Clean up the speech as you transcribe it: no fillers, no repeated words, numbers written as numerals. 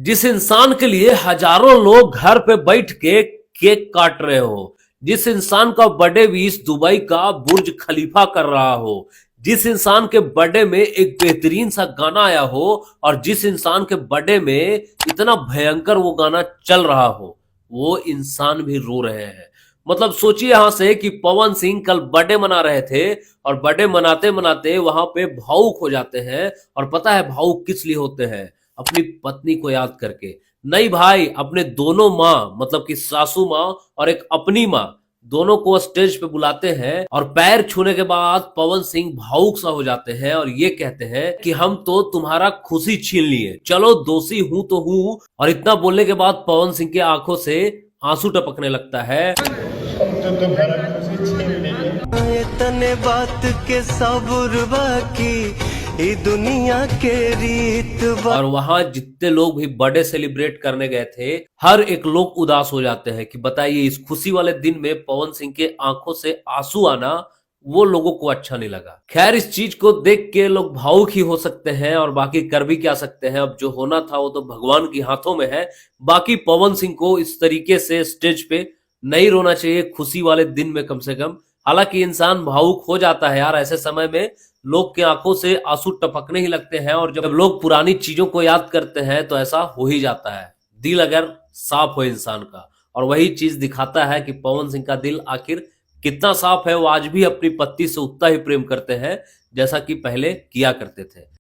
जिस इंसान के लिए हजारों लोग घर पे बैठ के केक काट रहे हो, जिस इंसान का बर्थडे विश दुबई का बुर्ज खलीफा कर रहा हो, जिस इंसान के बर्थडे में एक बेहतरीन सा गाना आया हो और जिस इंसान के बर्थडे में इतना भयंकर वो गाना चल रहा हो, वो इंसान भी रो रहे हैं। मतलब सोचिए यहां से कि पवन सिंह कल बर्थडे मना रहे थे और बर्थडे मनाते मनाते वहां पे भावुक हो जाते हैं। और पता है भावुक किस लिए होते हैं? अपनी पत्नी को याद करके। नहीं भाई, अपने दोनों माँ मतलब कि सासू माँ और एक अपनी माँ, दोनों को स्टेज पे बुलाते हैं और पैर छूने के बाद पवन सिंह भावुक सा हो जाते हैं और ये कहते हैं कि हम तो तुम्हारा खुशी छीन लिए, चलो दोषी हूं तो हूं। और इतना बोलने के बाद पवन सिंह की आंखों से आंसू टपकने लगता है। तने बात के सबूर बाकी ई दुनिया के रीत और वहां जितने लोग भी बर्थडे सेलिब्रेट करने गए थे, हर एक लोग उदास हो जाते हैं कि बताइए इस खुशी वाले दिन में पवन सिंह के आंखों से आंसू आना वो लोगों को अच्छा नहीं लगा। खैर इस चीज को देख के लोग भावुक ही हो सकते हैं और बाकी कर भी क्या सकते हैं। अब जो होना था वो तो भगवान के हाथों में है। बाकी पवन सिंह को इस तरीके से स्टेज पे नहीं रोना चाहिए खुशी वाले दिन में कम से कम। हालांकि इंसान भावुक हो जाता है यार, ऐसे समय में लोग की आंखों से आंसू टपकने ही लगते हैं और जब लोग पुरानी चीजों को याद करते हैं तो ऐसा हो ही जाता है, दिल अगर साफ हो इंसान का। और वही चीज दिखाता है कि पवन सिंह का दिल आखिर कितना साफ है। वो आज भी अपनी पत्नी से उतना ही प्रेम करते हैं जैसा कि पहले किया करते थे।